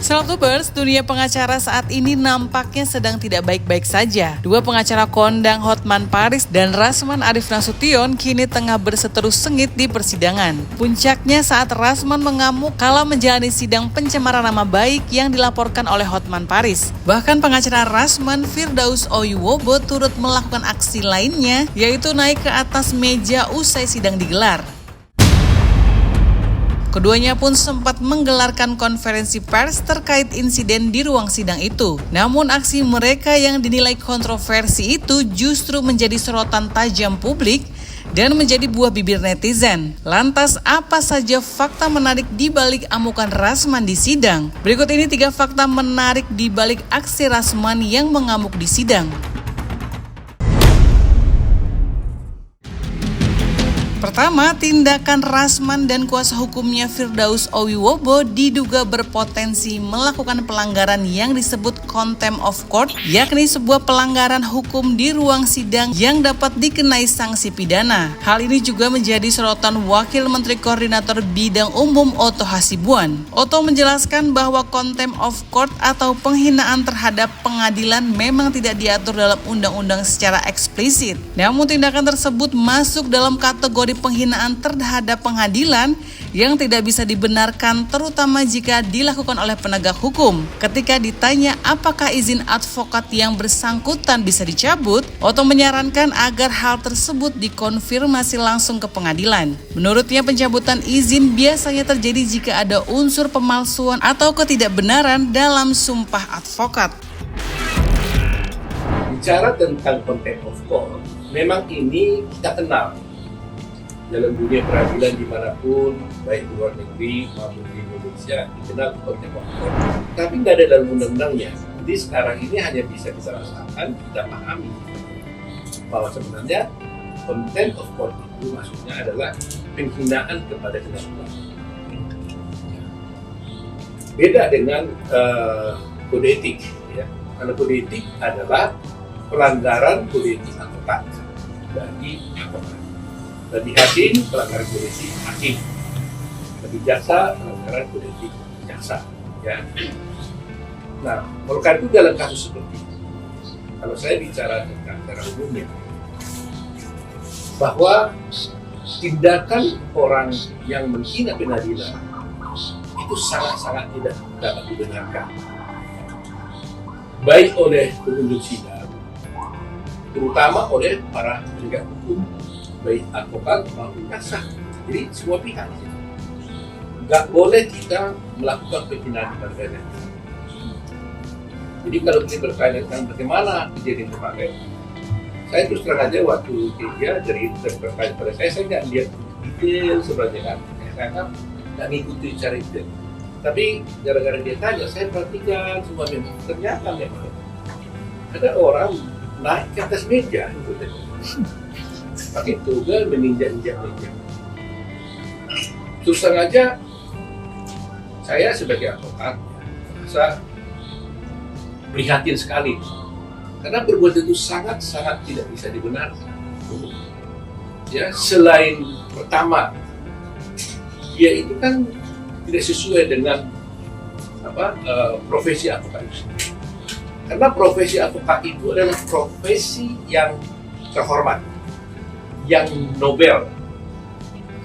Selebtubers, dunia pengacara saat ini nampaknya sedang tidak baik-baik saja. Dua pengacara kondang Hotman Paris dan Rasman Arif Nasution kini tengah berseteru sengit di persidangan. Puncaknya saat Rasman mengamuk kala menjalani sidang pencemaran nama baik yang dilaporkan oleh Hotman Paris. Bahkan pengacara Rasman, Firdaus Oyuwobo, turut melakukan aksi lainnya, yaitu naik ke atas meja usai sidang digelar. Keduanya pun sempat menggelarkan konferensi pers terkait insiden di ruang sidang itu. Namun aksi mereka yang dinilai kontroversi itu justru menjadi sorotan tajam publik dan menjadi buah bibir netizen. Lantas apa saja fakta menarik di balik amukan Rasman di sidang? Berikut ini 3 fakta menarik di balik aksi Rasman yang mengamuk di sidang. Pertama, tindakan Rasman dan kuasa hukumnya Firdaus Oyuwobo diduga berpotensi melakukan pelanggaran yang disebut contempt of court, yakni sebuah pelanggaran hukum di ruang sidang yang dapat dikenai sanksi pidana. Hal ini juga menjadi sorotan Wakil Menteri Koordinator Bidang Umum Otto Hasibuan. Otto menjelaskan bahwa contempt of court atau penghinaan terhadap pengadilan memang tidak diatur dalam undang-undang secara eksplisit. Namun tindakan tersebut masuk dalam kategori penghinaan terhadap pengadilan yang tidak bisa dibenarkan, terutama jika dilakukan oleh penegak hukum. Ketika ditanya apakah izin advokat yang bersangkutan bisa dicabut, Otto menyarankan agar hal tersebut dikonfirmasi langsung ke pengadilan. Menurutnya, pencabutan izin biasanya terjadi jika ada unsur pemalsuan atau ketidakbenaran dalam sumpah advokat. Bicara tentang contempt of court, memang ini kita kenal dalam dunia peradilan dimanapun, baik di luar negeri maupun di Indonesia, dikenal contempt of court. Tapi nggak ada dalam undang-undangnya. Jadi sekarang ini hanya bisa kita rasakan, kita pahami bahwa sebenarnya contempt of court itu maksudnya adalah penghinaan kepada kedaulatan. Beda dengan kode etik, ya. Karena kode etik adalah pelanggaran kode etik advokat bagi advokat. Bagi hakim, pelanggaran kode etik hakim. Bagi jaksa, pelanggaran kode etik jaksa. Ya. Nah, oleh karena itu dalam kasus seperti ini, kalau saya bicara tentang secara umumnya, bahwa tindakan orang yang menghina pengadilan itu sangat-sangat tidak dapat dibenarkan, baik oleh pengunjung sidang, terutama oleh para penegak hukum, baik advokat maupun jaksa. Jadi semua pihak nggak boleh kita melakukan penghinaan kepada pegawai. Jadi kalau kita bertanya tentang bagaimana kejadian kemarin, saya terus terang aja waktu dia dari bertanya pada saya nggak lihat detail sebenarnya kan. Saya kan nggak ngikutin secara detail. Tapi gara-gara dia tanya, saya perhatikan semua memang. Ternyata memang ada orang naik ke atas meja gitu. Pakai toga menginjak-injak meja. Terus terang aja, saya sebagai advokat merasa prihatin sekali karena perbuatan itu sangat-sangat tidak bisa dibenarkan. Ya, selain pertama, dia itu kan tidak sesuai dengan profesi advokat itu sendiri. Karena profesi advokat itu adalah profesi yang terhormat, yang nobel.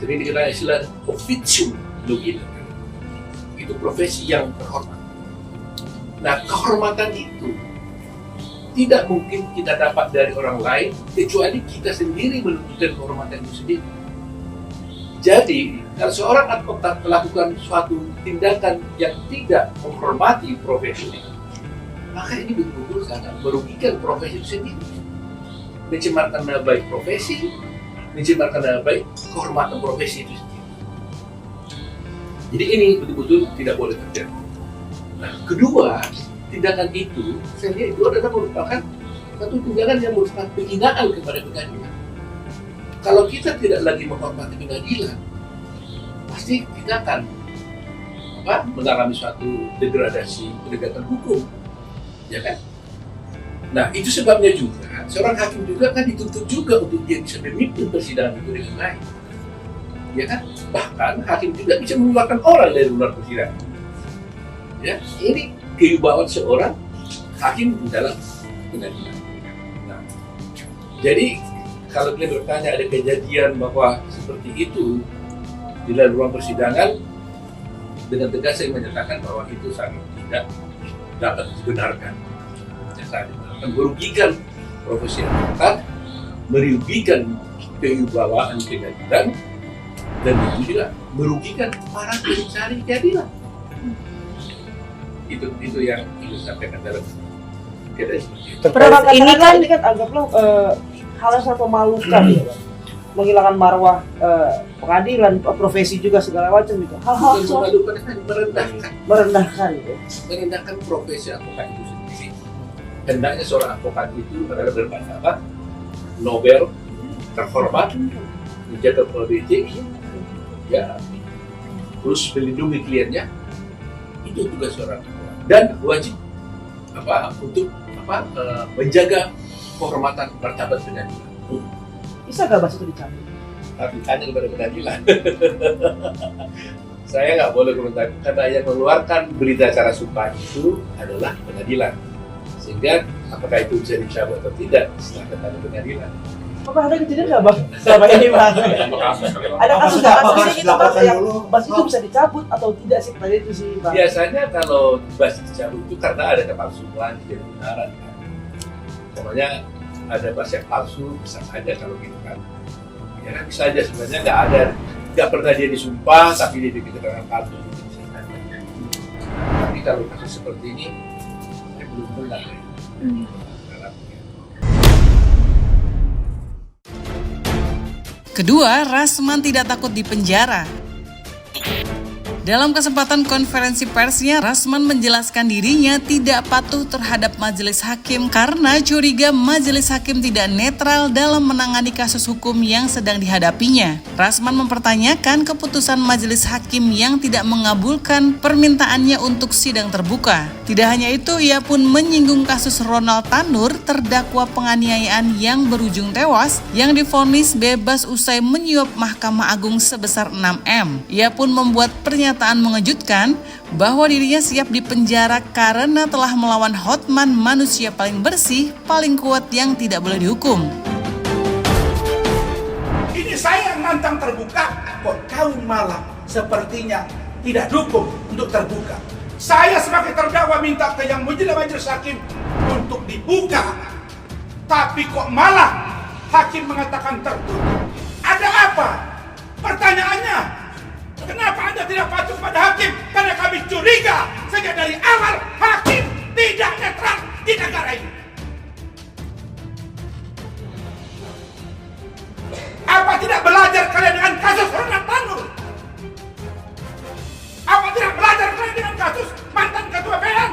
Jadi dikenal istilah officium logis. Itu profesi yang terhormat. Nah, kehormatan itu tidak mungkin kita dapat dari orang lain kecuali kita sendiri menunjukkan kehormatan itu sendiri. Jadi, kalau seorang advokat melakukan suatu tindakan yang tidak menghormati profesi, maka ini betul-betul sangat merugikan profesi itu sendiri. Mencemarkan nama baik profesi, mencemarkan nama baik kehormatan profesi itu sendiri. Jadi ini betul-betul tidak boleh terjadi. Nah, kedua, tindakan itu, saya lihat itu adalah merupakan satu tindakan yang merupakan penghinaan kepada pengadilan. Kalau kita tidak lagi menghormati pengadilan, pasti kita akan mengalami suatu degradasi penegakan hukum, ya kan? Nah, itu sebabnya juga seorang hakim juga kan dituntut juga untuk dia bisa memimpin persidangan itu dengan baik, ya kan? Bahkan hakim juga bisa mengeluarkan orang dari luar persidangan. Ya, ini kewibawaan seorang hakim di dalam pengadilan. Nah, jadi kalau kalian bertanya ada kejadian bahwa seperti itu di dalam ruang persidangan, dengan tegas saya menyatakan bahwa itu sangat tidak dapat dibenarkan. Sangat dibenarkan, merugikan profesi advokat, merugikan kewibawaan pengadilan, dan juga merugikan para pencari keadilan. Itu yang ingin sampaikan dalam kaitan seperti itu. Ini kan anggaplah hal yang sangat memalukan ya, Bang. Menghilangkan marwah pengadilan, profesi juga segala macam itu. Hal-hal Memalukan, merendahkan profesi advokat itu sendiri. Hendaknya seorang advokat itu adalah bermartabat, nobel, terhormat, menjaga kode etik, ya, terus melindungi kliennya. Itu tugas seorang advokat dan wajib untuk menjaga kehormatan martabat pengadilan. bisa nggak Bas itu dicabut? Tapi tanya kepada pengadilan. Saya nggak boleh komentar karena yang mengeluarkan berita acara sumpah itu adalah pengadilan. Sehingga apakah itu bisa dicabut atau tidak setelah ketemu pengadilan. Apa ada kejadian nggak Bang? Selama ini Bang. Ada kasus nggak kasusnya gitu Bang yang Bas itu bisa dicabut atau tidak sih tadi itu sih Bang? Biasanya kalau Bas dicabut itu karena ada kepalsuan jadi kebenaran kan. Pokoknya ada Bas yang palsu bisa saja kalau gitu kan. Ya kan bisa aja sebenarnya nggak pernah dia disumpah tapi dia bikin keterangan palsu itu bisa saja. Tapi kalau kasus seperti ini saya belum benar ya. Kedua, Rasman tidak takut dipenjara. Dalam kesempatan konferensi persnya, Rasman menjelaskan dirinya tidak patuh terhadap majelis hakim karena curiga majelis hakim tidak netral dalam menangani kasus hukum yang sedang dihadapinya. Rasman mempertanyakan keputusan majelis hakim yang tidak mengabulkan permintaannya untuk sidang terbuka. Tidak hanya itu, ia pun menyinggung kasus Ronald Tanur, terdakwa penganiayaan yang berujung tewas, yang divonis bebas usai menyuap Mahkamah Agung sebesar 6M. Ia pun membuat pernyataan mengejutkan bahwa dirinya siap dipenjara karena telah melawan Hotman, manusia paling bersih, paling kuat yang tidak boleh dihukum. Ini saya yang nantang terbuka, kok kau malah sepertinya tidak dukung untuk terbuka. Saya sebagai terdakwa minta ke yang mulia majelis hakim untuk dibuka, tapi kok malah hakim mengatakan tertutup. Ada apa? Pertanyaannya, kenapa Anda tidak patuh pada hakim? Karena kami curiga sejak dari awal hakim tidak netral di negara ini. Apa tidak belajar kalian dengan kasus Ronald Tanur? Apa tidak belajar kalian dengan kasus mantan ketua PN?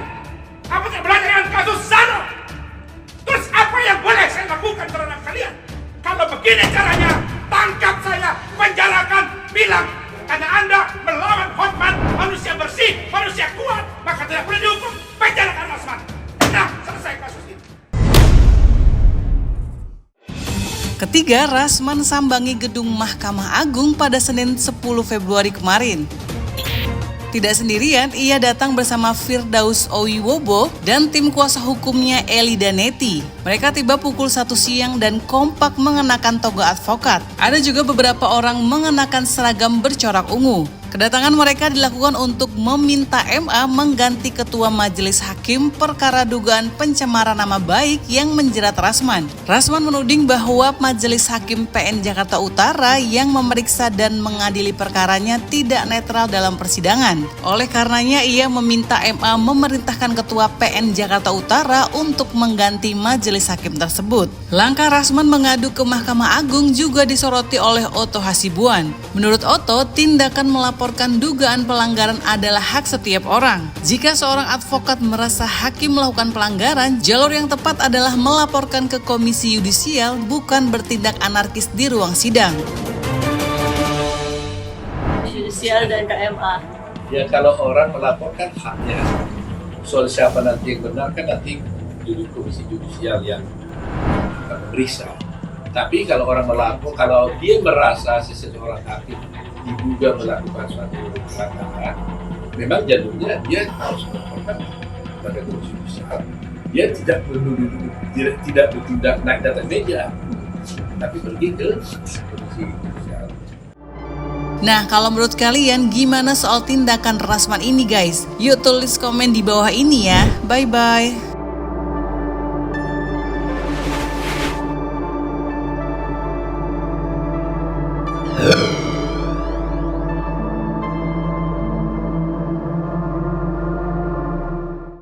Apa tidak belajar dengan kasus Zano? Terus apa yang boleh saya lakukan terhadap kalian? Kalau begini caranya, tangkap saya, penjarakan, bilang karena Anda melawan Hotman, manusia bersih, manusia kuat, maka tidak boleh dihukum, penjarakan Rasman. Nah, selesai kasus ini. Ketiga, Rasman sambangi gedung Mahkamah Agung pada Senin 10 Februari kemarin. Tidak sendirian, ia datang bersama Firdaus Owiwobo dan tim kuasa hukumnya Eli Daneti. Mereka tiba pukul 1 siang dan kompak mengenakan toga advokat. Ada juga beberapa orang mengenakan seragam bercorak ungu. Kedatangan mereka dilakukan untuk meminta MA mengganti ketua majelis hakim perkara dugaan pencemaran nama baik yang menjerat Rasman. Rasman menuding bahwa majelis hakim PN Jakarta Utara yang memeriksa dan mengadili perkaranya tidak netral dalam persidangan. Oleh karenanya ia meminta MA memerintahkan ketua PN Jakarta Utara untuk mengganti majelis hakim tersebut. Langkah Rasman mengadu ke Mahkamah Agung juga disoroti oleh Otto Hasibuan. Menurut Otto, tindakan melaporkan dugaan pelanggaran adalah hak setiap orang. Jika seorang advokat merasa hakim melakukan pelanggaran, jalur yang tepat adalah melaporkan ke Komisi Yudisial, bukan bertindak anarkis di ruang sidang. Yudisial dan KMA. Ya kalau orang melaporkan haknya, soal siapa nanti yang benar kan nanti di Komisi Yudisial yang akan memeriksa. Tapi kalau orang melapor, kalau dia merasa seseorang hakim diduga melakukan suatu pelanggaran, memang jalurnya dia harus melaporkan pada komisi besar. Dia tidak bertindak naik data media, tapi pergi ke komisi besar. Nah, kalau menurut kalian gimana soal tindakan Rasman ini guys? Yuk tulis komen di bawah ini ya. Bye-bye.